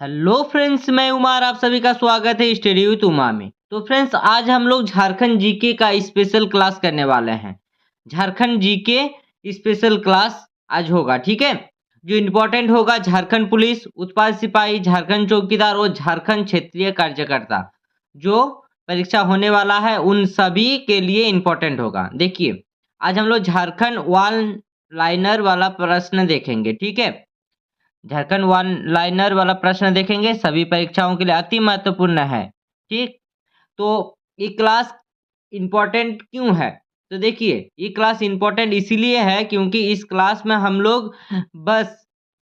Hello friends, मैं उमार आप सभी का स्वागत है स्टडी विद उमा में। तो फ्रेंड्स, आज हम लोग झारखंड जीके का स्पेशल क्लास करने वाले हैं। झारखंड जीके स्पेशल क्लास आज होगा, ठीक है। जो इम्पोर्टेंट होगा, झारखंड पुलिस, उत्पाद सिपाही, झारखंड चौकीदार और झारखंड क्षेत्रीय कार्यकर्ता जो परीक्षा होने वाला है उन सभी के लिए इम्पोर्टेंट होगा। देखिए, आज हम लोग झारखंड वन लाइनर वाला प्रश्न देखेंगे, ठीक है। झारखंड वन लाइनर वाला प्रश्न देखेंगे, सभी परीक्षाओं के लिए अति महत्वपूर्ण है, ठीक। तो ये क्लास इम्पोर्टेंट क्यों है? तो देखिए, ये क्लास इम्पोर्टेंट इसीलिए है क्योंकि इस क्लास में हम लोग बस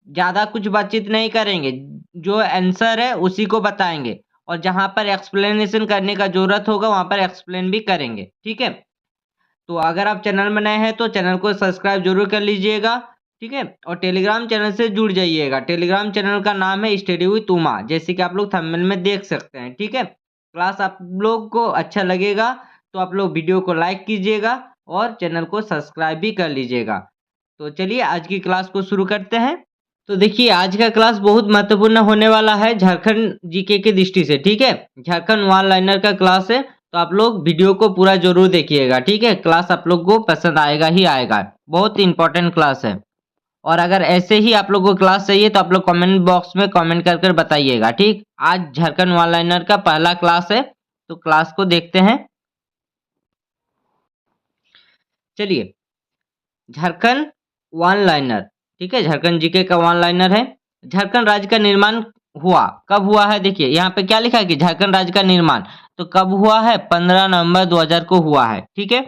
ज़्यादा कुछ बातचीत नहीं करेंगे, जो आंसर है उसी को बताएंगे और जहाँ पर एक्सप्लेनेशन करने का ज़रूरत होगा वहाँ पर एक्सप्लेन भी करेंगे, ठीक है। तो अगर आप चैनल में नए हैं तो चैनल को सब्सक्राइब जरूर कर लीजिएगा, ठीक है। और टेलीग्राम चैनल से जुड़ जाइएगा। टेलीग्राम चैनल का नाम है स्टडी विद उमा, जैसे कि आप लोग थंबनेल में देख सकते हैं, ठीक है। क्लास आप लोग को अच्छा लगेगा तो आप लोग वीडियो को लाइक कीजिएगा और चैनल को सब्सक्राइब भी कर लीजिएगा। तो चलिए आज की क्लास को शुरू करते हैं। तो देखिए, आज का क्लास बहुत महत्वपूर्ण होने वाला है झारखंड जीके की दृष्टि से, ठीक है। झारखंड वन लाइनर का क्लास है, तो आप लोग वीडियो को पूरा जरूर देखिएगा, ठीक है। क्लास आप लोग को पसंद आएगा ही आएगा, बहुत इंपॉर्टेंट क्लास है। और अगर ऐसे ही आप लोग को क्लास चाहिए तो आप लोग कमेंट बॉक्स में कमेंट कर कर बताइएगा, ठीक। आज झारखंड वन लाइनर का पहला क्लास है, तो क्लास को देखते हैं। चलिए, झारखंड वन लाइनर, ठीक है। झारखंड जीके का वन लाइनर है। झारखंड राज्य का निर्माण हुआ कब हुआ है? देखिए यहाँ पे क्या लिखा है कि झारखंड राज्य का निर्माण तो कब हुआ है? 15 नवंबर 2000 को हुआ है, ठीक है।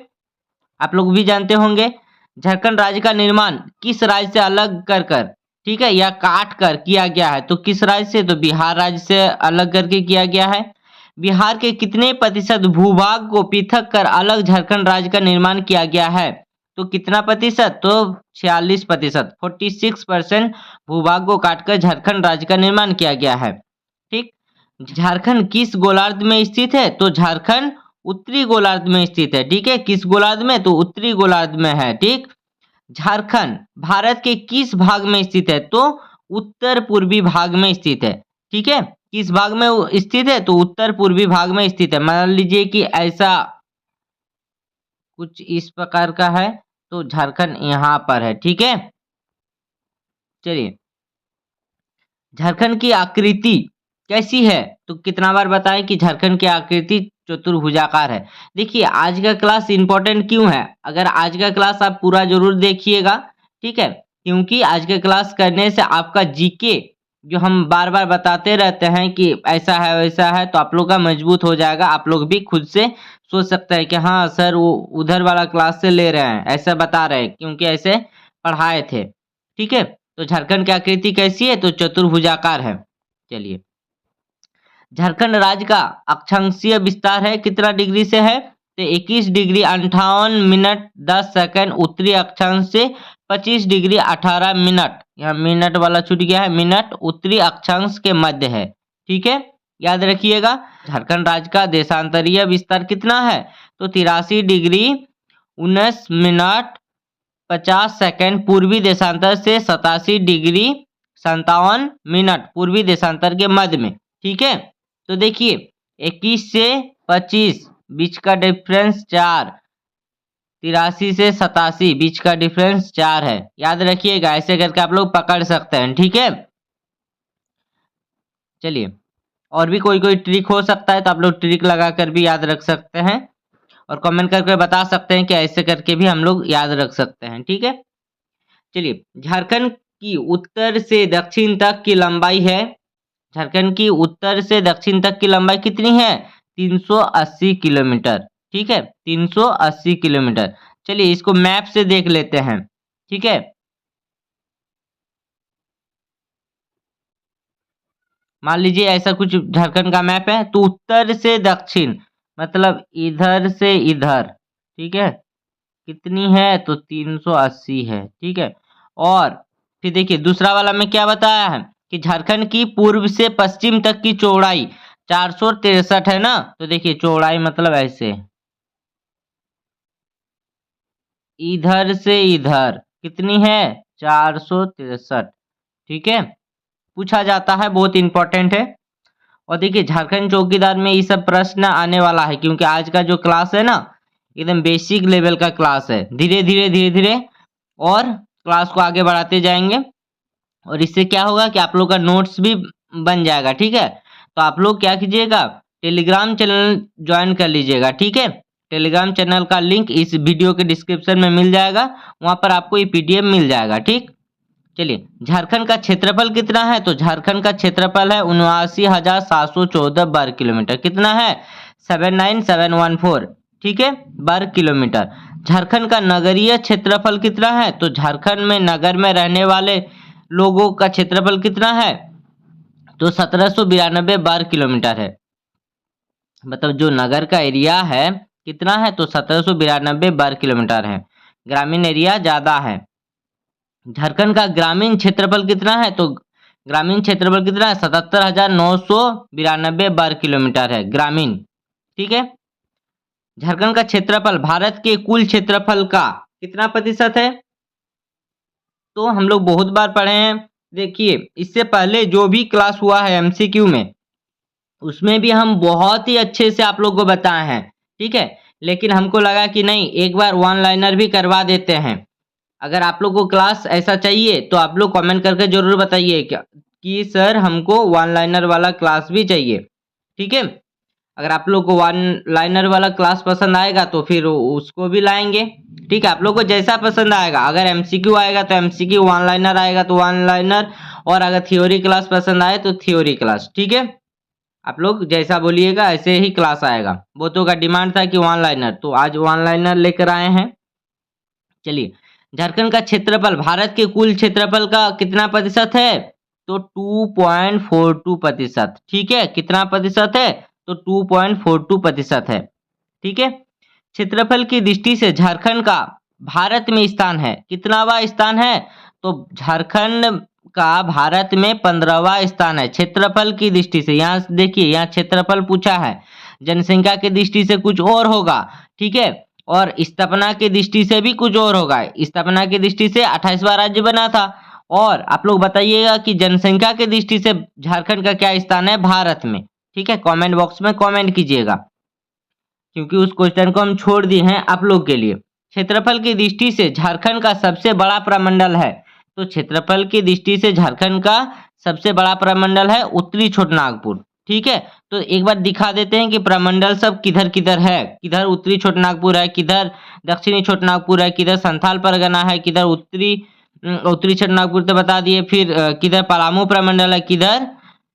आप लोग भी जानते होंगे झारखंड राज्य का निर्माण किस राज्य से अलग कर कर, ठीक है, या काट कर किया गया है। तो किस राज्य से? तो बिहार राज्य से अलग करके किया गया है। बिहार के कितने प्रतिशत भूभाग को पृथक कर अलग झारखंड राज्य का निर्माण किया गया है? तो कितना प्रतिशत? तो 46%, 46% भूभाग को काटकर झारखंड राज्य का निर्माण किया गया है, ठीक। झारखंड किस गोलार्ध में स्थित है? तो झारखंड उत्तरी गोलार्ध में स्थित है, ठीक है। किस गोलार्ध में? तो उत्तरी गोलार्ध में है, ठीक। झारखंड भारत के किस भाग में स्थित है? तो उत्तर पूर्वी भाग में स्थित है, ठीक है। किस भाग में स्थित है? तो उत्तर पूर्वी भाग में स्थित है। मान लीजिए कि ऐसा कुछ इस प्रकार का है, तो झारखंड यहाँ पर है, ठीक है। चलिए, झारखंड की आकृति कैसी है? तो कितना बार बताएं कि झारखंड की आकृति चतुर्भुजाकार है। देखिए, आज का क्लास इंपॉर्टेंट क्यों है? अगर आज का क्लास आप पूरा जरूर देखिएगा, ठीक है, क्योंकि आज का क्लास करने से आपका जीके जो हम बार बार बताते रहते हैं कि ऐसा है वैसा है, तो आप लोग का मजबूत हो जाएगा। आप लोग भी खुद से सोच सकते हैं कि हाँ सर वो उधर वाला क्लास से ले रहे हैं, ऐसा बता रहे हैं क्योंकि ऐसे पढ़ाए थे, ठीक है। तो झारखंड की आकृति कैसी है? तो चतुर्भुजाकार है। चलिए, झारखंड राज्य का अक्षांशीय विस्तार है कितना डिग्री से है? तो 21 डिग्री 58 मिनट 10 सेकंड उत्तरी अक्षांश से 25 डिग्री 18 मिनट, यहाँ मिनट वाला छूट गया है, मिनट उत्तरी अक्षांश के मध्य है, ठीक है। याद रखिएगा। झारखंड राज्य का देशांतरीय विस्तार कितना है? तो 83 डिग्री 19 मिनट 50 सेकंड पूर्वी देशांतर से 87 डिग्री 57 मिनट पूर्वी देशांतर के मध्य में, ठीक है। तो देखिए, 21 से 25 बीच का डिफरेंस 4, 83 से 87 बीच का डिफरेंस 4 है। याद रखिएगा, ऐसे करके आप लोग पकड़ सकते हैं, ठीक है। चलिए, और भी कोई कोई ट्रिक हो सकता है तो आप लोग ट्रिक लगा कर भी याद रख सकते हैं और कमेंट करके बता सकते हैं कि ऐसे करके भी हम लोग याद रख सकते हैं, ठीक है। चलिए, झारखंड की उत्तर से दक्षिण तक की लंबाई है, झारखंड की उत्तर से दक्षिण तक की लंबाई कितनी है? 380 किलोमीटर, ठीक है, 380 किलोमीटर। चलिए, इसको मैप से देख लेते हैं, ठीक है। मान लीजिए ऐसा कुछ झारखंड का मैप है, तो उत्तर से दक्षिण मतलब इधर से इधर, ठीक है, कितनी है? तो 380 है, ठीक है। और फिर देखिए दूसरा वाला में क्या बताया है कि झारखंड की पूर्व से पश्चिम तक की चौड़ाई 463 है ना। तो देखिए चौड़ाई मतलब ऐसे इधर से इधर कितनी है? 463, ठीक है। पूछा जाता है, बहुत इंपॉर्टेंट है। और देखिए झारखंड चौकीदार में ये सब प्रश्न आने वाला है, क्योंकि आज का जो क्लास है ना एकदम बेसिक लेवल का क्लास है। धीरे धीरे और क्लास को आगे बढ़ाते जाएंगे, और इससे क्या होगा कि आप लोग का नोट्स भी बन जाएगा। ठीक है, तो आप लोग क्या कीजिएगा, टेलीग्राम चैनल ज्वाइन कर लीजिएगा। ठीक है, टेलीग्राम चैनल का लिंक इस वीडियो के डिस्क्रिप्शन में मिल जाएगा, वहां पर आपको ये पीडीएफ मिल जाएगा। ठीक, चलिए झारखंड का क्षेत्रफल कितना है, तो झारखंड का क्षेत्रफल है 79,714 वर्ग किलोमीटर। कितना है, 79714। ठीक है, वर्ग किलोमीटर। झारखंड का नगरीय क्षेत्रफल कितना है, तो झारखंड में नगर में रहने वाले लोगों का क्षेत्रफल कितना है, तो 1792 वर्ग किलोमीटर है। मतलब जो नगर का एरिया है कितना है, तो 1792 वर्ग किलोमीटर है। ग्रामीण एरिया ज्यादा है। झारखंड का ग्रामीण क्षेत्रफल कितना है, तो ग्रामीण क्षेत्रफल कितना है, 77,992 वर्ग किलोमीटर है ग्रामीण। ठीक है, झारखंड का क्षेत्रफल भारत के कुल क्षेत्रफल का कितना प्रतिशत है, तो हम लोग बहुत बार पढ़े हैं। देखिए इससे पहले जो भी क्लास हुआ है एमसीक्यू में, उसमें भी हम बहुत ही अच्छे से आप लोग को बताए हैं। ठीक है, लेकिन हमको लगा कि नहीं, एक बार वन लाइनर भी करवा देते हैं। अगर आप लोग को क्लास ऐसा चाहिए तो आप लोग कमेंट करके जरूर बताइए क्या कि सर हमको वन लाइनर वाला क्लास भी चाहिए। ठीक है, अगर आप लोग को वन लाइनर वाला क्लास पसंद आएगा तो फिर उसको भी लाएंगे। ठीक है, आप लोग को जैसा पसंद आएगा, अगर एमसीक्यू आएगा तो एमसीक्यू, वन लाइनर आएगा तो वन लाइनर, और अगर थ्योरी क्लास पसंद आए तो थ्योरी क्लास। ठीक है, आप लोग जैसा बोलिएगा ऐसे ही क्लास आएगा। बहुतों का डिमांड था कि वन लाइनर, तो आज वन लाइनर लेकर आए हैं। चलिए, झारखंड का क्षेत्रफल भारत के कुल क्षेत्रफल का कितना प्रतिशत है, तो 2.42%। ठीक है, कितना प्रतिशत है, तो 2.42% है। ठीक है, क्षेत्रफल की दृष्टि से झारखंड का भारत में स्थान है, कितनावा स्थान है, तो झारखंड का भारत में 15वां स्थान है क्षेत्रफल की दृष्टि से। यहाँ देखिए, यहाँ क्षेत्रफल पूछा है, जनसंख्या की दृष्टि से कुछ और होगा। ठीक है, और स्थापना की दृष्टि से भी कुछ और होगा। स्थापना की दृष्टि से 28वां राज्य बना था। और आप लोग बताइएगा कि जनसंख्या की दृष्टि से झारखंड का क्या स्थान है भारत में। ठीक है, कमेंट बॉक्स में कमेंट कीजिएगा, क्योंकि उस क्वेश्चन को हम छोड़ दिए हैं आप लोग के लिए। क्षेत्रफल की दृष्टि से झारखंड का सबसे बड़ा प्रमंडल है, तो क्षेत्रफल की दृष्टि से झारखंड का सबसे बड़ा प्रमंडल है उत्तरी छोटानागपुर। ठीक है, तो एक बार दिखा देते हैं कि प्रमंडल सब किधर किधर है। किधर उत्तरी छोटानागपुर है, किधर दक्षिणी छोटानागपुर है, किधर संथाल परगना है, किधर उत्तरी छोटानागपुर तो बता दिए, फिर किधर पलामू प्रमंडल है, किधर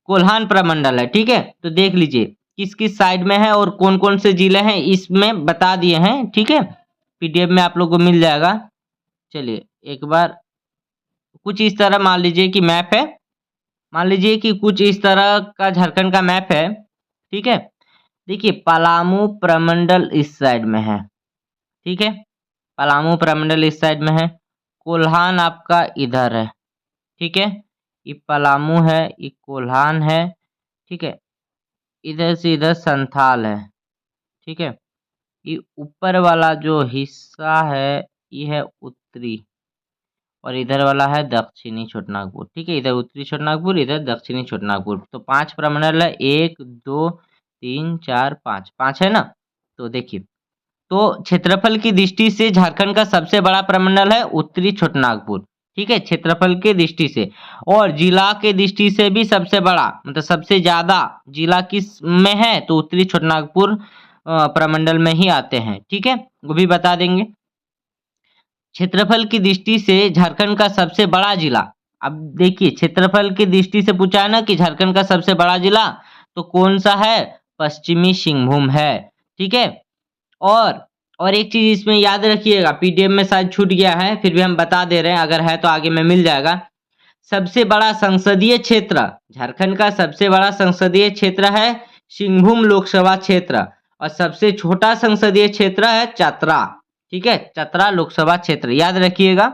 कोल्हान प्रमंडल है। ठीक है, तो देख लीजिए किस किस साइड में है और कौन कौन से जिले हैं इसमें बता दिए हैं। ठीक है, पीडीएफ में आप लोग को मिल जाएगा। चलिए एक बार कुछ इस तरह मान लीजिए कि मैप है, मान लीजिए कि कुछ इस तरह का झारखंड का मैप है। ठीक है, देखिए पलामू प्रमंडल इस साइड में है। ठीक है, पलामू प्रमंडल इस साइड में है, कोल्हान आपका इधर है। ठीक है, ये पलामू है, ये कोल्हान है। ठीक है, इधर से इधर संथाल है। ठीक है, ये ऊपर वाला जो हिस्सा है ये है उत्तरी, और इधर वाला है दक्षिणी छोटानागपुर। ठीक है, इधर उत्तरी छोटानागपुर, इधर दक्षिणी छोटानागपुर। तो 5 प्रमंडल है, 1 2 3 4 5, 5 है ना। तो देखिए, तो क्षेत्रफल की दृष्टि से झारखंड का सबसे बड़ा प्रमंडल है उत्तरी छोटानागपुर। ठीक है, क्षेत्रफल की दृष्टि से। और जिला के दृष्टि से भी सबसे बड़ा, मतलब सबसे ज्यादा जिला किस में है, तो उत्तरी छोटानागपुर प्रमंडल में ही आते हैं। ठीक है, वो भी बता देंगे। क्षेत्रफल की दृष्टि से झारखंड का सबसे बड़ा जिला, अब देखिए क्षेत्रफल की दृष्टि से पूछा है ना कि झारखंड का सबसे बड़ा जिला, तो कौन सा है, पश्चिमी सिंहभूम है। ठीक है, और एक चीज इसमें याद रखिएगा, पीडीएफ में शायद छूट गया है, फिर भी हम बता दे रहे हैं, अगर है तो आगे में मिल जाएगा। सबसे बड़ा संसदीय क्षेत्र, झारखंड का सबसे बड़ा संसदीय क्षेत्र है सिंहभूम लोकसभा क्षेत्र, और सबसे छोटा संसदीय क्षेत्र है चतरा। ठीक है, चतरा लोकसभा क्षेत्र याद रखिएगा।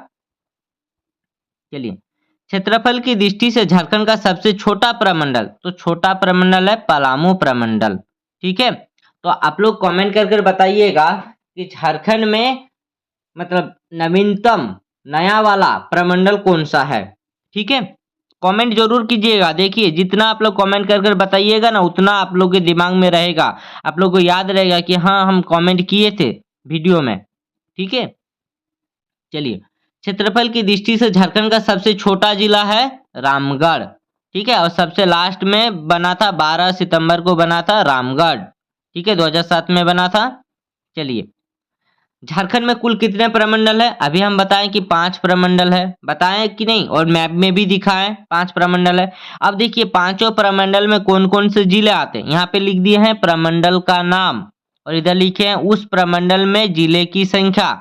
चलिए, क्षेत्रफल की दृष्टि से झारखंड का सबसे छोटा प्रमंडल, तो छोटा प्रमंडल है पलामू प्रमंडल। ठीक है, तो आप लोग कमेंट कर बताइएगा कि झारखंड में मतलब नवीनतम नया वाला प्रमंडल कौन सा है। ठीक है, कमेंट जरूर कीजिएगा। देखिए जितना आप लोग कमेंट कर कर बताइएगा ना, उतना आप लोग के दिमाग में रहेगा, आप लोग को याद रहेगा कि हाँ हम कमेंट किए थे वीडियो में। ठीक है, चलिए। क्षेत्रफल की दृष्टि से झारखंड का सबसे छोटा जिला है रामगढ़। ठीक है, और सबसे लास्ट में बना था 12 सितंबर को बना था रामगढ़। ठीक है, 2007 में बना था। चलिए, झारखंड में कुल कितने प्रमंडल है? अभी हम बताएं कि 5 प्रमंडल है, बताएं कि नहीं, और मैप में भी दिखाएं 5 प्रमंडल है। अब देखिए पांचों प्रमंडल में कौन कौन से जिले आते हैं, यहाँ पे लिख दिए हैं प्रमंडल का नाम, और इधर लिखे हैं उस प्रमंडल में जिले की संख्या।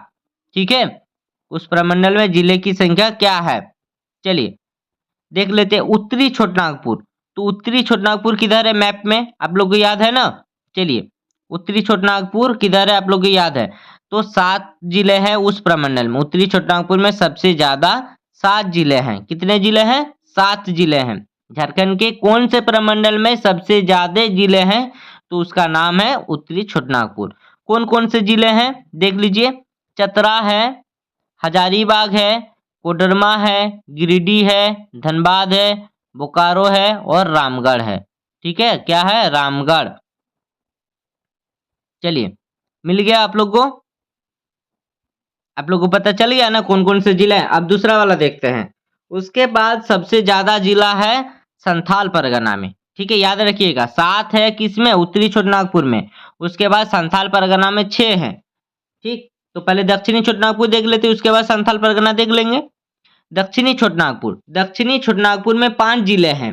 ठीक है, उस प्रमंडल में जिले की संख्या क्या है। चलिए देख लेते हैं। उत्तरी छोटानागपुर, तो उत्तरी छोटानागपुर किधर है मैप में, आप लोग को याद है ना। चलिए, उत्तरी छोटानागपुर किधर है आप लोग को याद है, तो 7 जिले हैं उस प्रमंडल में। उत्तरी छोटानागपुर में सबसे ज्यादा 7 जिले हैं। कितने जिले हैं? 7 जिले हैं। झारखंड के कौन से प्रमंडल में सबसे ज्यादा जिले हैं, तो उसका नाम है उत्तरी छोटानागपुर। कौन कौन से जिले हैं देख लीजिए। चतरा है, हजारीबाग है, कोडरमा है, गिरिडीह है, धनबाद है, बोकारो है और रामगढ़ है। ठीक है, क्या है? रामगढ़। चलिए, मिल गया आप लोग को, आप लोग को पता चल गया ना कौन कौन से जिले हैं। अब दूसरा वाला देखते हैं। उसके बाद सबसे ज्यादा जिला है संथाल परगना में। ठीक है, याद रखिएगा 7 है किसमें? उत्तरी छोटानागपुर में। उसके बाद संथाल परगना में 6 है। ठीक, तो पहले दक्षिणी छोटानागपुर देख लेते हैं, उसके बाद संथाल परगना देख लेंगे। दक्षिणी छोटानागपुर, दक्षिणी छोटानागपुर में 5 जिले हैं।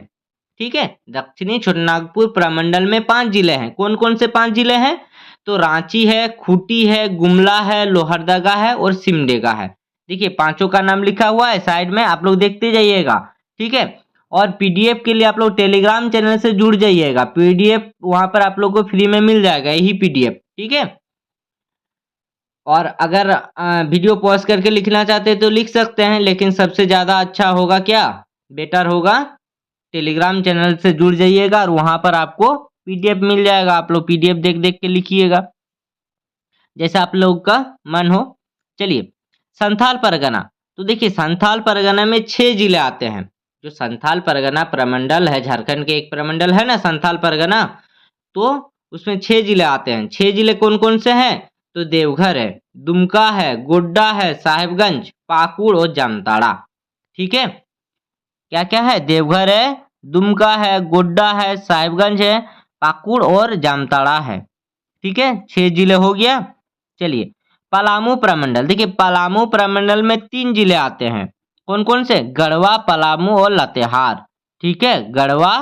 ठीक है, दक्षिणी छोटानागपुर प्रमंडल में 5 जिले हैं। कौन कौन से 5 जिले हैं? तो रांची है, खूंटी है, गुमला है, लोहरदगा है और सिमडेगा है। देखिए पांचों का नाम लिखा हुआ है साइड में, आप लोग देखते जाइएगा। ठीक है, और पीडीएफ के लिए आप लोग टेलीग्राम चैनल से जुड़ जाइएगा। पीडीएफ वहां पर आप लोग को फ्री में मिल जाएगा, यही पीडीएफ। ठीक है, और अगर वीडियो पॉज करके लिखना चाहते हैं तो लिख सकते हैं, लेकिन सबसे ज्यादा अच्छा होगा क्या, बेटर होगा, टेलीग्राम चैनल से जुड़ जाइएगा और वहां पर आपको पीडीएफ मिल जाएगा। आप लोग पीडीएफ देख देख के लिखिएगा जैसा आप लोग का मन हो। चलिए, संथाल परगना, तो देखिए संथाल परगना में 6 जिले आते हैं। जो संथाल परगना प्रमंडल है, झारखंड के एक प्रमंडल है ना संथाल परगना, तो उसमें 6 जिले आते हैं। 6 जिले कौन कौन से हैं? तो देवघर है, दुमका है, गोड्डा है, साहेबगंज, पाकुड़ और जामताड़ा। ठीक है, क्या क्या है? देवघर है, दुमका है, गोड्डा है, साहिबगंज है, पाकुड़ और जामताड़ा है। ठीक है, 6 जिले हो गया। चलिए, पलामू प्रमंडल, देखिए पलामू प्रमंडल में 3 जिले आते हैं। कौन कौन से? गढ़वा, पलामू और लातेहार। ठीक है, गढ़वा,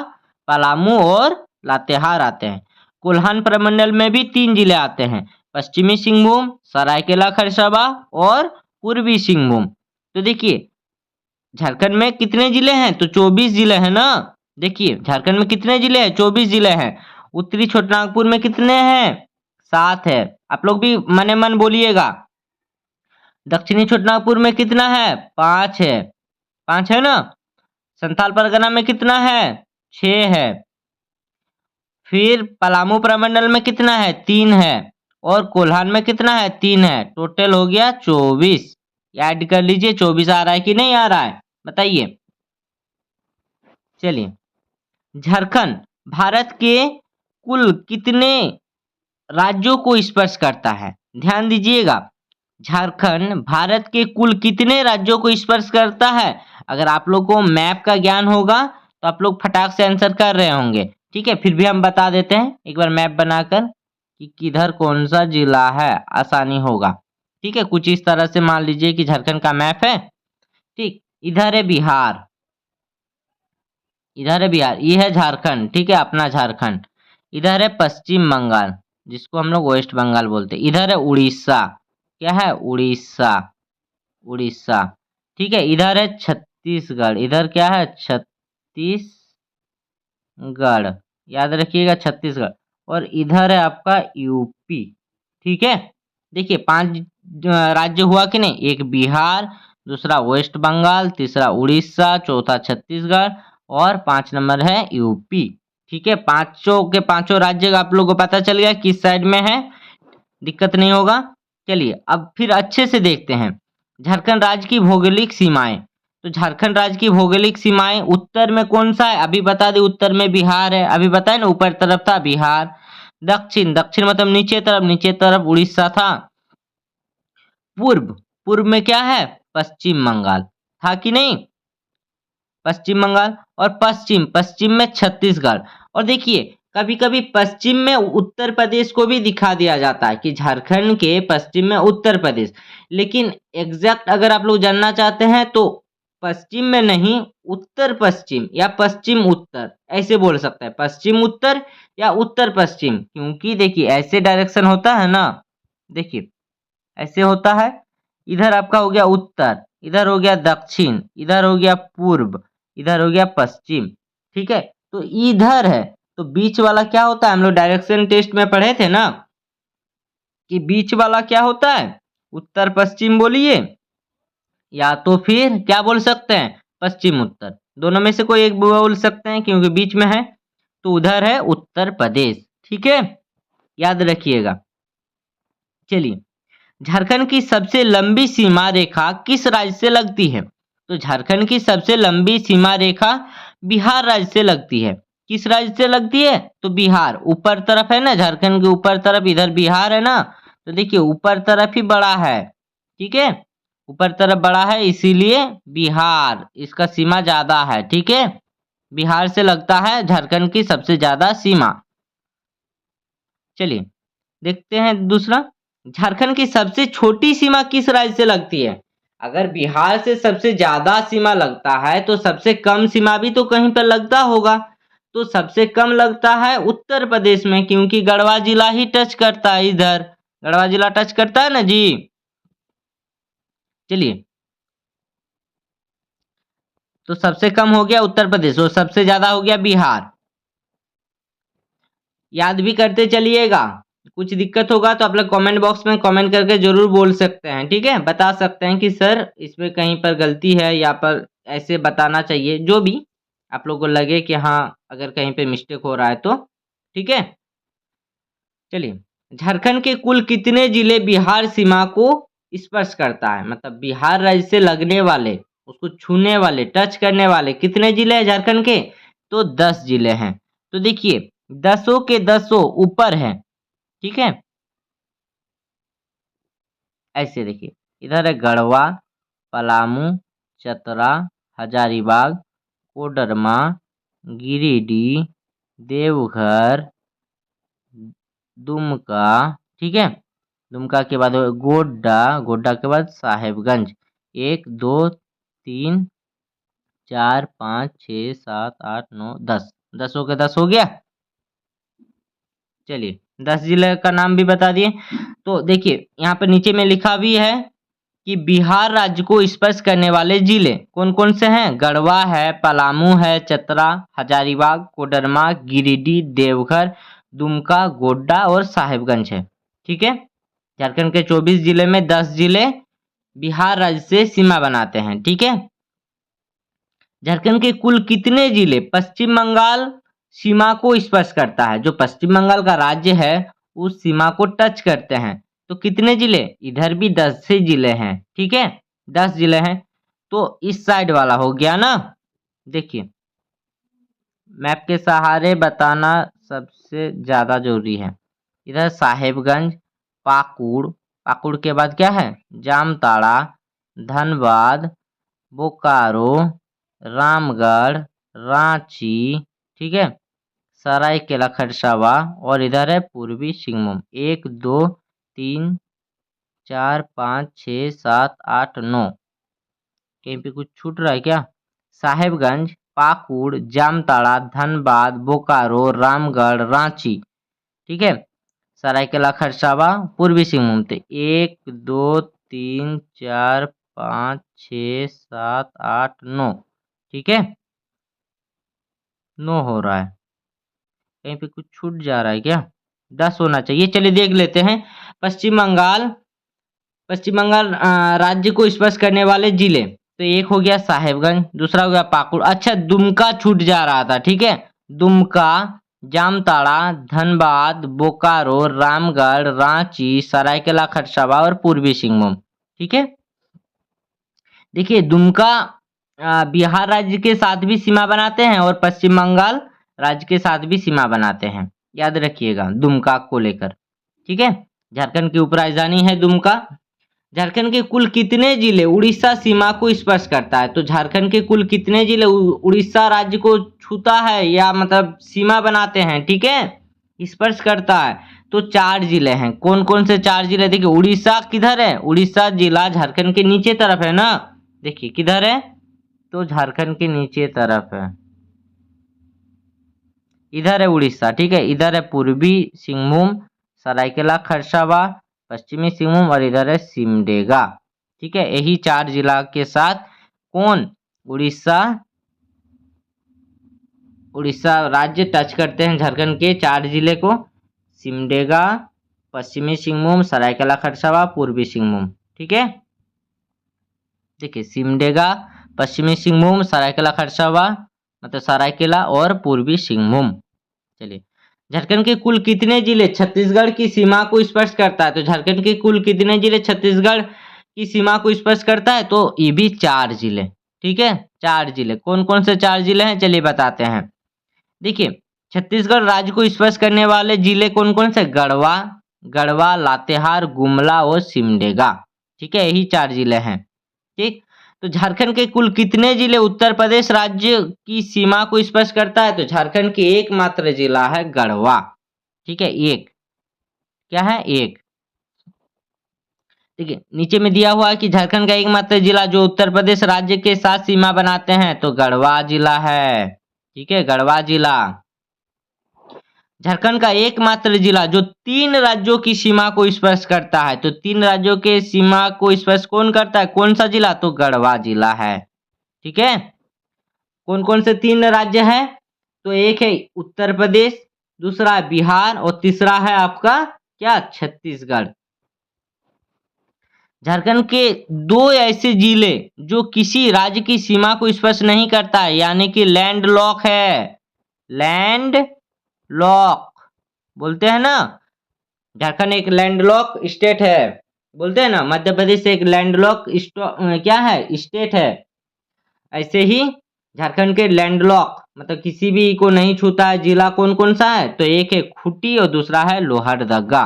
पलामू और लातेहार आते हैं। कोल्हान प्रमंडल में भी 3 जिले आते हैं, पश्चिमी सिंहभूम, सरायकेला खरसावां और पूर्वी सिंहभूम। तो देखिए झारखंड में कितने जिले हैं? तो 24 जिले हैं ना। देखिए झारखंड में कितने जिले हैं? 24 जिले हैं। उत्तरी छोटानागपुर में कितने हैं? 7 है। आप लोग भी मने मन बोलिएगा। दक्षिणी छोटानागपुर में कितना है? 5 है। 5 है ना। संथाल परगना में कितना है? 6 है। फिर पलामू प्रमंडल में कितना है? 3 है। और कोल्हान में कितना है? 3 है। टोटल हो गया 24। ऐड कर लीजिए, 24 आ रहा है कि नहीं आ रहा है, बताइए। चलिए, झारखंड भारत के कुल कितने राज्यों को स्पर्श करता है? ध्यान दीजिएगा, झारखंड भारत के कुल कितने राज्यों को स्पर्श करता है? अगर आप लोग को मैप का ज्ञान होगा तो आप लोग फटाक से आंसर कर रहे होंगे। ठीक है, फिर भी हम बता देते हैं एक बार मैप बनाकर कि किधर कौन सा जिला है, आसानी होगा। ठीक है, कुछ इस तरह से मान लीजिए कि झारखंड का मैप है। ठीक, इधर है बिहार, इधर है बिहार, ये है झारखंड। ठीक है, अपना झारखंड। इधर है पश्चिम बंगाल, जिसको हम लोग वेस्ट बंगाल बोलते हैं। इधर है उड़ीसा, क्या है? उड़ीसा, उड़ीसा। ठीक है, इधर है छत्तीसगढ़, इधर क्या है? छत्तीसगढ़, याद रखिएगा छत्तीसगढ़। और इधर है आपका यूपी। ठीक है, देखिए 5 राज्य हुआ कि नहीं? एक बिहार, दूसरा वेस्ट बंगाल, तीसरा उड़ीसा, चौथा छत्तीसगढ़ और 5 नंबर है यूपी। ठीक है, पांचों के पांचों राज्य आप लोगों को पता चल गया किस साइड में है, दिक्कत नहीं होगा। चलिए अब फिर अच्छे से देखते हैं झारखंड राज्य की भौगोलिक सीमाएं। तो झारखंड राज्य की भौगोलिक सीमाएं उत्तर में कौन सा है? अभी बता दें, उत्तर में बिहार है। अभी बताए ना, ऊपर तरफ था बिहार। दक्षिण, दक्षिण मतलब नीचे तरफ उड़ीसा था। पूर्व, पूर्व में क्या है? पश्चिम बंगाल था कि नहीं? पश्चिम बंगाल। और पश्चिम, पश्चिम में छत्तीसगढ़। और देखिए, कभी कभी पश्चिम में उत्तर प्रदेश को भी दिखा दिया जाता है कि झारखंड के पश्चिम में उत्तर प्रदेश, लेकिन एग्जैक्ट अगर आप लोग जानना चाहते हैं तो पश्चिम में नहीं, उत्तर पश्चिम या पश्चिम उत्तर ऐसे बोल सकते हैं। पश्चिम उत्तर या उत्तर पश्चिम, क्योंकि देखिए ऐसे डायरेक्शन होता है ना, देखिए ऐसे होता है। इधर आपका हो गया उत्तर, इधर हो गया दक्षिण, इधर हो गया पूर्व, इधर हो गया पश्चिम। ठीक है, तो इधर है, तो बीच वाला क्या होता है? हम लोग डायरेक्शन टेस्ट में पढ़े थे ना कि बीच वाला क्या होता है? उत्तर पश्चिम बोलिए, या तो फिर क्या बोल सकते हैं? पश्चिम उत्तर, दोनों में से कोई एक बोल सकते हैं क्योंकि बीच में है। तो उधर है उत्तर प्रदेश। ठीक है, याद रखिएगा। चलिए, झारखंड की सबसे लंबी सीमा रेखा किस राज्य से लगती है? तो झारखंड की सबसे लंबी सीमा रेखा बिहार राज्य से लगती है। किस राज्य से लगती है? तो बिहार। ऊपर तरफ है ना, झारखंड के ऊपर तरफ इधर बिहार है ना, तो देखिए ऊपर तरफ ही बड़ा है। ठीक है, ऊपर तरफ बड़ा है, इसीलिए बिहार, इसका सीमा ज्यादा है। ठीक है, बिहार से लगता है झारखंड की सबसे ज्यादा सीमा। चलिए देखते हैं दूसरा, झारखंड की सबसे छोटी सीमा किस राज्य से लगती है? अगर बिहार से सबसे ज्यादा सीमा लगता है तो सबसे कम सीमा भी तो कहीं पर लगता होगा। तो सबसे कम लगता है उत्तर प्रदेश में, क्योंकि गढ़वा जिला ही टच करता है। इधर गढ़वा जिला टच करता है ना जी। चलिए, तो सबसे कम हो गया उत्तर प्रदेश और सबसे ज्यादा हो गया बिहार। याद भी करते चलिएगा, कुछ दिक्कत होगा तो आप लोग कमेंट बॉक्स में कमेंट करके जरूर बोल सकते हैं। ठीक है, बता सकते हैं कि सर इसमें कहीं पर गलती है या पर ऐसे बताना चाहिए, जो भी आप लोग को लगे कि हाँ अगर कहीं पे मिस्टेक हो रहा है तो। ठीक है, चलिए, झारखंड के कुल कितने जिले बिहार सीमा को स्पर्श करता है? मतलब बिहार राज्य से लगने वाले, उसको छूने वाले, टच करने वाले कितने जिले हैं झारखंड के? तो 10 जिले हैं। तो देखिए 10 के 10 ऊपर है। ठीक है, ऐसे देखिए, इधर है गढ़वा, पलामू, चतरा, हजारीबाग, कोडरमा, गिरिडीह, देवघर, दुमका। ठीक है, दुमका के बाद गोड्डा, गोड्डा के बाद साहेबगंज। 1 2 3 4 5 6 7 8 9 10, 10 के 10 हो गया। चलिए 10 जिले का नाम भी बता दिए। तो देखिए यहाँ पर नीचे में लिखा भी है कि बिहार राज्य को स्पर्श करने वाले जिले कौन कौन से हैं? गढ़वा है, पलामू है, चतरा, हजारीबाग, कोडरमा, गिरिडीह, देवघर, दुमका, गोड्डा और साहेबगंज है। ठीक है, झारखंड के 24 जिले में 10 जिले बिहार राज्य से सीमा बनाते हैं। ठीक है, झारखंड के कुल कितने जिले पश्चिम बंगाल सीमा को स्पर्श करता है? जो पश्चिम बंगाल का राज्य है उस सीमा को टच करते हैं। तो कितने जिले? इधर भी 10 से जिले हैं। ठीक है, 10 जिले हैं। तो इस साइड वाला हो गया ना। देखिए मैप के सहारे बताना सबसे ज्यादा जरूरी है। इधर साहेबगंज, पाकुड़, पाकुड़ के बाद क्या है? जामताड़ा, धनबाद, बोकारो, रामगढ़, रांची। ठीक है, सरायकेला खरसावा, और इधर है पूर्वी सिंहभूम। 1 2 3 4 5 6 7 8 9, कहीं पे कुछ छूट रहा है क्या? साहेबगंज, पाकुड़, जामताड़ा, धनबाद, बोकारो, रामगढ़, रांची। ठीक है, सरायकेला खरसावा, पूर्वी सिंहभूम। तो 1 2 3 4 5 6 7 8 9। ठीक है, 9 हो रहा है, कहीं पे कुछ छूट जा रहा है क्या? 10 होना चाहिए। चलिए देख लेते हैं। पश्चिम बंगाल, पश्चिम बंगाल राज्य को स्पर्श करने वाले जिले, तो एक हो गया साहेबगंज, दूसरा हो गया पाकुड़। अच्छा, दुमका छूट जा रहा था। ठीक है, दुमका, जामताड़ा, धनबाद, बोकारो, रामगढ़, रांची, सरायकेला खरसावा और पूर्वी सिंहभूम। ठीक है, देखिए दुमका बिहार राज्य के साथ भी सीमा बनाते हैं और पश्चिम बंगाल राज्य के साथ भी सीमा बनाते हैं। याद रखिएगा दुमका को लेकर। ठीक है, झारखंड की उपराजधानी है दुमका। झारखंड के कुल कितने जिले उड़ीसा सीमा को स्पर्श करता है? तो झारखंड के कुल कितने जिले उड़ीसा राज्य को छूता है या मतलब सीमा बनाते हैं? ठीक है, स्पर्श करता है। तो 4 जिले हैं। कौन कौन से 4 जिले? देखिए, उड़ीसा किधर है? उड़ीसा जिला झारखंड के नीचे तरफ है ना। देखिए किधर है? तो झारखंड के नीचे तरफ है, इधर है उड़ीसा। ठीक है, इधर है पूर्वी सिंहभूम, सरायकेला खरसावां, पश्चिमी सिंहभूम और इधर है सिमडेगा। ठीक है, यही 4 जिला के साथ कौन उड़ीसा राज्य टच करते हैं झारखंड के 4 जिले को। सिमडेगा, पश्चिमी सिंहभूम, सरायकेला खरसावां, पूर्वी सिंहभूम। ठीक है, देखिए सिमडेगा, पश्चिमी सिंहभूम, सरायकेला खरसावां मतलब सरायकेला और पूर्वी सिंहभूम। चलिए, झारखंड के कुल कितने जिले छत्तीसगढ़ की सीमा को स्पर्श करता है? तो झारखंड के कुल कितने जिले छत्तीसगढ़ की सीमा को स्पर्श करता है? तो ये भी 4 जिले। ठीक है, 4 जिले। कौन कौन से 4 जिले हैं? चलिए बताते हैं। देखिए, छत्तीसगढ़ राज्य को स्पर्श करने वाले जिले कौन कौन से? गढ़वा, लातेहार, गुमला और सिमडेगा। ठीक है, यही 4 जिले हैं। ठीक, तो झारखंड के कुल कितने जिले उत्तर प्रदेश राज्य की सीमा को स्पर्श करता है? तो झारखंड के एकमात्र जिला है गढ़वा। ठीक है, एक क्या है? एक। ठीक है, नीचे में दिया हुआ है कि झारखंड का एकमात्र जिला जो उत्तर प्रदेश राज्य के साथ सीमा बनाते हैं, तो गढ़वा जिला है। ठीक है, गढ़वा जिला। झारखंड का एकमात्र जिला जो 3 राज्यों की सीमा को स्पर्श करता है, तो 3 राज्यों के सीमा को स्पर्श कौन करता है? कौन सा जिला? तो गढ़वा जिला है। ठीक है, कौन कौन से 3 राज्य हैं? तो एक है उत्तर प्रदेश, दूसरा है बिहार और तीसरा है आपका क्या? छत्तीसगढ़। झारखंड के 2 ऐसे जिले जो किसी राज्य की सीमा को स्पर्श नहीं करता है, यानी कि लैंड लॉक है। लैंड लॉक बोलते हैं ना, झारखंड एक लैंडलॉक स्टेट है, बोलते हैं ना। मध्य प्रदेश एक लैंडलॉक क्या है? स्टेट है। ऐसे ही झारखंड के लैंडलॉक मतलब किसी भी को नहीं छूता है जिला कौन कौन सा है? तो एक है खूंटी और दूसरा है लोहरदगा।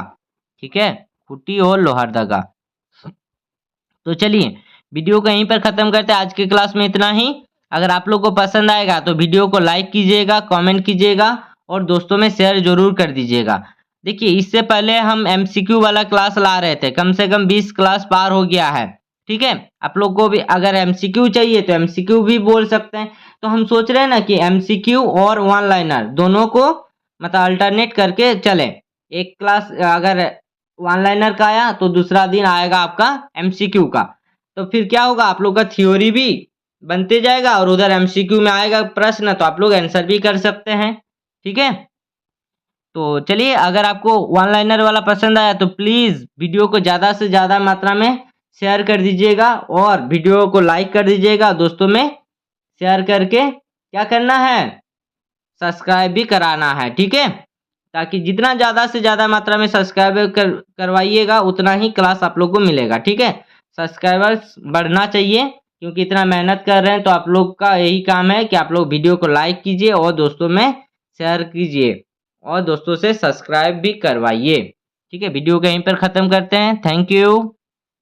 ठीक है, खूंटी और लोहरदगा। तो चलिए, वीडियो को यहीं पर खत्म करते हैं। आज की क्लास में इतना ही। अगर आप लोग को पसंद आएगा तो वीडियो को लाइक कीजिएगा, कमेंट कीजिएगा और दोस्तों में शेयर जरूर कर दीजिएगा। देखिए, इससे पहले हम एमसीक्यू वाला क्लास ला रहे थे, कम से कम 20 क्लास पार हो गया है। ठीक है, आप लोग को भी अगर एमसीक्यू चाहिए तो एमसीक्यू भी बोल सकते हैं। तो हम सोच रहे हैं ना कि एमसीक्यू और वन लाइनर दोनों को मतलब अल्टरनेट करके चले। एक क्लास अगर वन लाइनर का आया तो दूसरा दिन आएगा आपका एमसीक्यू का। तो फिर क्या होगा? आप लोग का थ्योरी भी बनते जाएगा और उधर एमसीक्यू में आएगा प्रश्न तो आप लोग आंसर भी कर सकते हैं। ठीक है, तो चलिए, अगर आपको वन लाइनर वाला पसंद आया तो प्लीज़ वीडियो को ज़्यादा से ज़्यादा मात्रा में शेयर कर दीजिएगा और वीडियो को लाइक कर दीजिएगा। दोस्तों में शेयर करके क्या करना है? सब्सक्राइब भी कराना है। ठीक है, ताकि जितना ज़्यादा से ज़्यादा मात्रा में सब्सक्राइब करवाइएगा उतना ही क्लास आप लोग को मिलेगा। ठीक है, सब्सक्राइबर्स बढ़ना चाहिए क्योंकि इतना मेहनत कर रहे हैं। तो आप लोग का यही काम है कि आप लोग वीडियो को लाइक कीजिए और दोस्तों में शेयर कीजिए और दोस्तों से सब्सक्राइब भी करवाइए। ठीक है, वीडियो को यहीं पर ख़त्म करते हैं। Thank you.